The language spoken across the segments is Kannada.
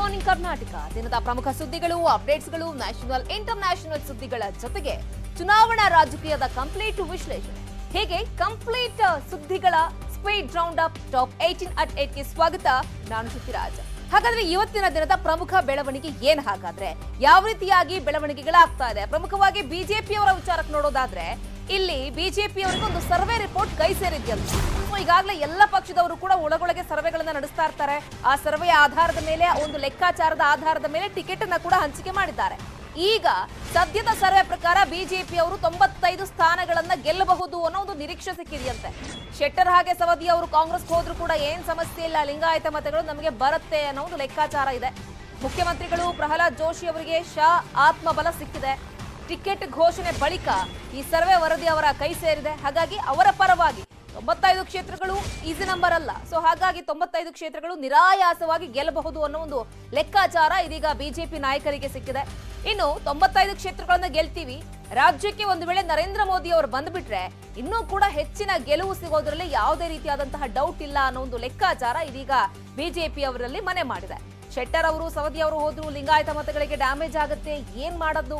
ಮಾರ್ನಿಂಗ್ ಕರ್ನಾಟಕ ದಿನದ ಪ್ರಮುಖ ಸುದ್ದಿಗಳು, ಅಪ್ಡೇಟ್ಸ್ಗಳು, ನ್ಯಾಷನಲ್ ಇಂಟರ್ನ್ಯಾಷನಲ್ ಸುದ್ದಿಗಳ ಜೊತೆಗೆ ಚುನಾವಣಾ ರಾಜಕೀಯದ ಕಂಪ್ಲೀಟ್ ವಿಶ್ಲೇಷಣೆ. ಹೀಗೆ ಕಂಪ್ಲೀಟ್ ಸುದ್ದಿಗಳ speed round up top 18 at 8ಗೆ ಸ್ವಾಗತ. ನಾನು ಶ್ರುತಿರಾಜ್. ಹಾಗಾದ್ರೆ ಇವತ್ತಿನ ದಿನದ ಪ್ರಮುಖ ಬೆಳವಣಿಗೆ ಏನ್? ಹಾಗಾದ್ರೆ ಯಾವ ರೀತಿಯಾಗಿ ಬೆಳವಣಿಗೆಗಳಾಗ್ತಾ ಇದೆ? ಪ್ರಮುಖವಾಗಿ ಬಿಜೆಪಿಯವರ ವಿಚಾರಕ್ಕೆ ನೋಡೋದಾದ್ರೆ ಇಲ್ಲಿ ಬಿಜೆಪಿಯವರಿಗೆ ಒಂದು ಸರ್ವೆ ರಿಪೋರ್ಟ್ ಕೈ ಸೇರಿದೆಯಲ್ಲ. ಈಗಾಗಲೇ ಎಲ್ಲ ಪಕ್ಷದವರು ಕೂಡ ಒಳಗೊಳಗೆ ಸರ್ವೆಗಳನ್ನ ನಡೆಸ್ತಾ ಇರ್ತಾರೆ. ಆ ಸರ್ವೆಯ ಆಧಾರದ ಮೇಲೆ, ಒಂದು ಲೆಕ್ಕಾಚಾರದ ಆಧಾರದ ಮೇಲೆ ಟಿಕೆಟ್ ಅನ್ನ ಕೂಡ ಹಂಚಿಕೆ ಮಾಡಿದ್ದಾರೆ. ಈಗ ಸದ್ಯದ ಸರ್ವೆ ಪ್ರಕಾರ ಬಿಜೆಪಿಯವರು 95 ಸ್ಥಾನಗಳನ್ನ ಗೆಲ್ಲಬಹುದು ಅನ್ನೋ ಒಂದು ನಿರೀಕ್ಷೆ ಸಿಕ್ಕಿದೆಯಂತೆ. ಶೆಟ್ಟರ್ ಹಾಗೆ ಸವದಿ ಅವರು ಕಾಂಗ್ರೆಸ್ ಹೋದ್ರೂ ಕೂಡ ಏನ್ ಸಮಸ್ಯೆ ಇಲ್ಲ, ಲಿಂಗಾಯತ ಮತಗಳು ನಮಗೆ ಬರುತ್ತೆ ಅನ್ನೋ ಒಂದು ಲೆಕ್ಕಾಚಾರ ಇದೆ. ಮುಖ್ಯಮಂತ್ರಿಗಳು ಪ್ರಹ್ಲಾದ್ ಜೋಶಿ ಅವರಿಗೆ ಶಾ ಆತ್ಮಬಲ ಸಿಕ್ಕಿದೆ. ಟಿಕೆಟ್ ಘೋಷಣೆ ಬಳಿಕ ಈ ಸರ್ವೆ ವರದಿ ಅವರ ಕೈ ಸೇರಿದೆ. ಹಾಗಾಗಿ ಅವರ ಪರವಾಗಿ 95 ಕ್ಷೇತ್ರಗಳು ಈಸಿ ನಂಬರ್ ಅಲ್ಲ. ಸೊ ಹಾಗಾಗಿ 95 ಕ್ಷೇತ್ರಗಳು ನಿರಾಯಾಸವಾಗಿ ಗೆಲ್ಲಬಹುದು ಅನ್ನೋ ಒಂದು ಲೆಕ್ಕಾಚಾರ ಇದೀಗ ಬಿಜೆಪಿ ನಾಯಕರಿಗೆ ಸಿಕ್ಕಿದೆ. ಇನ್ನು 95 ಕ್ಷೇತ್ರಗಳನ್ನ ಗೆಲ್ತೀವಿ, ರಾಜ್ಯಕ್ಕೆ ಒಂದು ವೇಳೆ ನರೇಂದ್ರ ಮೋದಿ ಅವರು ಬಂದ್ಬಿಟ್ರೆ ಇನ್ನೂ ಕೂಡ ಹೆಚ್ಚಿನ ಗೆಲುವು ಸಿಗೋದ್ರಲ್ಲಿ ಯಾವುದೇ ರೀತಿಯಾದಂತಹ ಡೌಟ್ ಇಲ್ಲ ಅನ್ನೋ ಒಂದು ಲೆಕ್ಕಾಚಾರ ಇದೀಗ ಬಿಜೆಪಿ ಅವರಲ್ಲಿ ಮನೆ ಮಾಡಿದೆ. ಶೆಟ್ಟರ್ ಅವರು ಸವದಿ ಅವರು ಹೋದ್ರು, ಲಿಂಗಾಯತ ಮತಗಳಿಗೆ ಡ್ಯಾಮೇಜ್ ಆಗುತ್ತೆ, ಏನ್ ಮಾಡೋದು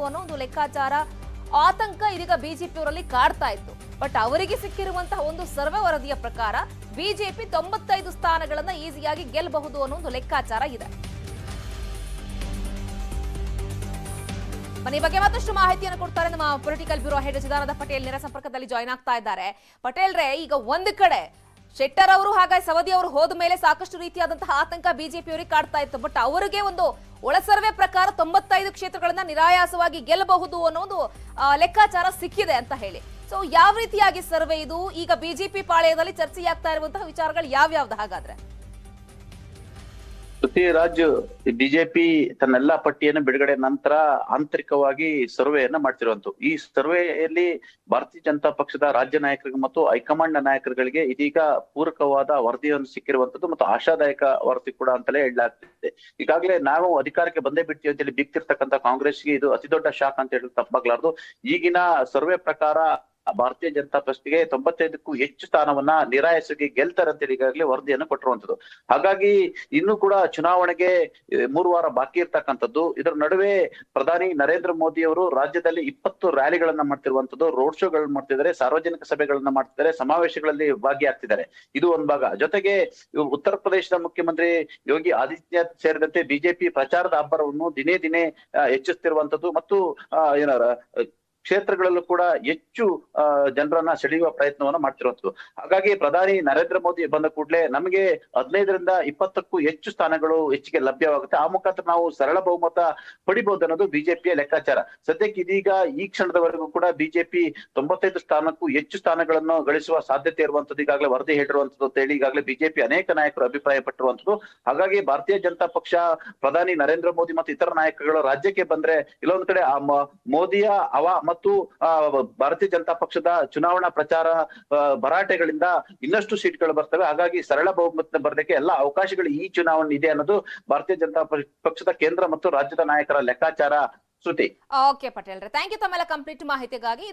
ಅನ್ನೋ ಒಂದು ಲೆಕ್ಕಾಚಾರ, ಆತಂಕ ಇದೀಗ ಬಿಜೆಪಿ ಅವರಲ್ಲಿ ಕಾಡ್ತಾ ಇತ್ತು. ಬಟ್ ಅವರಿಗೆ ಸಿಕ್ಕಿರುವಂತಹ ಒಂದು ಸರ್ವೆ ವರದಿಯ ಪ್ರಕಾರ ಬಿಜೆಪಿ 95 ಸ್ಥಾನಗಳನ್ನ ಈಸಿಯಾಗಿ ಗೆಲ್ಲಬಹುದು ಅನ್ನೋ ಒಂದು ಲೆಕ್ಕಾಚಾರ ಇದೆ. ಈ ಬಗ್ಗೆ ಮತ್ತಷ್ಟು ಮಾಹಿತಿಯನ್ನು ಕೊಡ್ತಾರೆ ನಮ್ಮ political bureau head Chidananda Patel ನೇರ ಸಂಪರ್ಕದಲ್ಲಿ ಜಾಯ್ನ್ ಆಗ್ತಾ ಇದ್ದಾರೆ. ಪಟೇಲ್ರೇ, ಈಗ ಒಂದು ಕಡೆ ಶೆಟ್ಟರ್ ಅವರು ಹಾಗೆ ಸವದಿ ಅವರು ಹೋದ ಮೇಲೆ ಸಾಕಷ್ಟು ರೀತಿಯಾದಂತಹ ಆತಂಕ ಬಿಜೆಪಿ ಅವರಿಗೆ ಕಾಡ್ತಾ ಇತ್ತು. ಬಟ್ ಅವರಿಗೆ ಒಂದು ಒಳ ಸರ್ವೆ ಪ್ರಕಾರ 95 ಕ್ಷೇತ್ರಗಳನ್ನ ನಿರಾಯಾಸವಾಗಿ ಗೆಲ್ಲಬಹುದು ಅನ್ನೋದು ಲೆಕ್ಕಾಚಾರ ಸಿಕ್ಕಿದೆ ಅಂತ ಹೇಳಿ. ಸೊ ಯಾವ ರೀತಿಯಾಗಿ ಸರ್ವೆ ಇದು? ಈಗ ಬಿಜೆಪಿ ಪಾಳೆಯದಲ್ಲಿ ಚರ್ಚೆಯಾಗ್ತಾ ಇರುವಂತಹ ವಿಚಾರಗಳು ಯಾವ್ಯಾವ್ದು ಹಾಗಾದ್ರೆ? ಪೃಥ್ವಿರಾಜ್, ಬಿಜೆಪಿ ತನ್ನೆಲ್ಲಾ ಪಟ್ಟಿಯನ್ನು ಬಿಡುಗಡೆ ನಂತರ ಆಂತರಿಕವಾಗಿ ಸರ್ವೆಯನ್ನ ಮಾಡ್ತಿರುವಂತ ಈ ಸರ್ವೆಯಲ್ಲಿ ಭಾರತೀಯ ಜನತಾ ಪಕ್ಷದ ರಾಜ್ಯ ನಾಯಕರಿಗೆ ಮತ್ತು ಹೈಕಮಾಂಡ್ ನಾಯಕರುಗಳಿಗೆ ಇದೀಗ ಪೂರಕವಾದ ವರದಿಯನ್ನು ಸಿಕ್ಕಿರುವಂತದ್ದು ಮತ್ತು ಆಶಾದಾಯಕ ವರದಿ ಕೂಡ ಅಂತಲೇ ಹೇಳಲಾಗ್ತಿದೆ. ಈಗಾಗಲೇ ನಾವು ಅಧಿಕಾರಕ್ಕೆ ಬಂದೇ ಬಿಡ್ತೀವಿ ಅಂತ ಹೇಳಿ ಬೀಗ್ತಿರ್ತಕ್ಕಂಥ ಕಾಂಗ್ರೆಸ್ಗೆ ಇದು ಅತಿ ದೊಡ್ಡ ಶಾಕ್ ಅಂತ ಹೇಳಿ ತಪ್ಪಾಗ್ಲಾರ್ದು. ಈಗಿನ ಸರ್ವೆ ಪ್ರಕಾರ ಭಾರತೀಯ ಜನತಾ ಪಕ್ಷಕ್ಕೆ 95ಕ್ಕೂ ಹೆಚ್ಚು ಸ್ಥಾನವನ್ನ ನಿರಾಯಾಸವಾಗಿ ಗೆಲ್ತಾರೆ ಅಂತ ಈಗಾಗಲೇ ವರದಿಯನ್ನು ಕೊಟ್ಟಿರುವಂತದ್ದು. ಹಾಗಾಗಿ ಇನ್ನು ಕೂಡ ಚುನಾವಣೆಗೆ 3 ವಾರ ಬಾಕಿ ಇರ್ತಕ್ಕಂಥದ್ದು. ಇದರ ನಡುವೆ ಪ್ರಧಾನಿ ನರೇಂದ್ರ ಮೋದಿ ಅವರು ರಾಜ್ಯದಲ್ಲಿ 20 ರ್ಯಾಲಿಗಳನ್ನ ಮಾಡ್ತಿರುವಂತದ್ದು, ರೋಡ್ ಶೋಗಳನ್ನ ಮಾಡ್ತಿದ್ದಾರೆ, ಸಾರ್ವಜನಿಕ ಸಭೆಗಳನ್ನ ಮಾಡ್ತಿದ್ದಾರೆ, ಸಮಾವೇಶಗಳಲ್ಲಿ ಭಾಗಿಯಾಗ್ತಿದ್ದಾರೆ. ಇದು ಒಂದ್ ಭಾಗ. ಜೊತೆಗೆ ಉತ್ತರ ಪ್ರದೇಶದ ಮುಖ್ಯಮಂತ್ರಿ ಯೋಗಿ ಆದಿತ್ಯನಾಥ್ ಸೇರಿದಂತೆ ಬಿಜೆಪಿ ಪ್ರಚಾರದ ಅಬ್ಬರವನ್ನು ದಿನೇ ದಿನೇ ಹೆಚ್ಚಿಸ್ತಿರುವಂತದ್ದು ಮತ್ತು ಕ್ಷೇತ್ರಗಳಲ್ಲೂ ಕೂಡ ಹೆಚ್ಚು ಜನರನ್ನ ಸೆಳೆಯುವ ಪ್ರಯತ್ನವನ್ನ ಮಾಡ್ತಿರುವಂತದ್ದು. ಹಾಗಾಗಿ ಪ್ರಧಾನಿ ನರೇಂದ್ರ ಮೋದಿ ಬಂದ ಕೂಡಲೇ ನಮಗೆ 15ರಿಂದ 20ಕ್ಕೂ ಹೆಚ್ಚು ಸ್ಥಾನಗಳು ಹೆಚ್ಚಿಗೆ ಲಭ್ಯವಾಗುತ್ತೆ. ಆ ಮುಖಾಂತರ ನಾವು ಸರಳ ಬಹುಮತ ಪಡಿಬಹುದು ಅನ್ನೋದು ಬಿಜೆಪಿಯ ಲೆಕ್ಕಾಚಾರ. ಸದ್ಯಕ್ಕೆ ಇದೀಗ ಈ ಕ್ಷಣದವರೆಗೂ ಕೂಡ ಬಿಜೆಪಿ 95 ಸ್ಥಾನಕ್ಕೂ ಹೆಚ್ಚು ಸ್ಥಾನಗಳನ್ನು ಗಳಿಸುವ ಸಾಧ್ಯತೆ ಇರುವಂತದ್ದು ಈಗಾಗಲೇ ವರದಿ ಹೇಳಿರುವಂತದ್ದು ಅಂತ ಹೇಳಿ ಈಗಾಗಲೇ ಬಿಜೆಪಿ ಅನೇಕ ನಾಯಕರು ಅಭಿಪ್ರಾಯ ಪಟ್ಟಿರುವಂತದ್ದು. ಹಾಗಾಗಿ ಭಾರತೀಯ ಜನತಾ ಪಕ್ಷ, ಪ್ರಧಾನಿ ನರೇಂದ್ರ ಮೋದಿ ಮತ್ತು ಇತರ ನಾಯಕರುಗಳು ರಾಜ್ಯಕ್ಕೆ ಬಂದ್ರೆ ಇಲ್ಲೊಂದ್ ಕಡೆ ಮೋದಿಯ ಮತ್ತು ಭಾರತೀಯ ಜನತಾ ಪಕ್ಷದ ಚುನಾವಣಾ ಪ್ರಚಾರ ಭರಾಟೆಗಳಿಂದ ಇನ್ನಷ್ಟು ಸೀಟ್ಗಳು ಬರ್ತವೆ. ಹಾಗಾಗಿ ಸರಳ ಬಹುಮತ ಬರಲಿಕ್ಕೆ ಎಲ್ಲ ಅವಕಾಶಗಳು ಈ ಚುನಾವಣೆ ಇದೆ ಅನ್ನೋದು ಭಾರತೀಯ ಜನತಾ ಪಕ್ಷದ ಕೇಂದ್ರ ಮತ್ತು ರಾಜ್ಯದ ನಾಯಕರ ಲೆಕ್ಕಾಚಾರ. ಶ್ರುತಿ. ಓಕೆ ಪಟೇಲ್ರೆ, ಥ್ಯಾಂಕ್ ಯು ತಮ್ಮೆಲ್ಲ ಕಂಪ್ಲೀಟ್ ಮಾಹಿತಿಗಾಗಿ.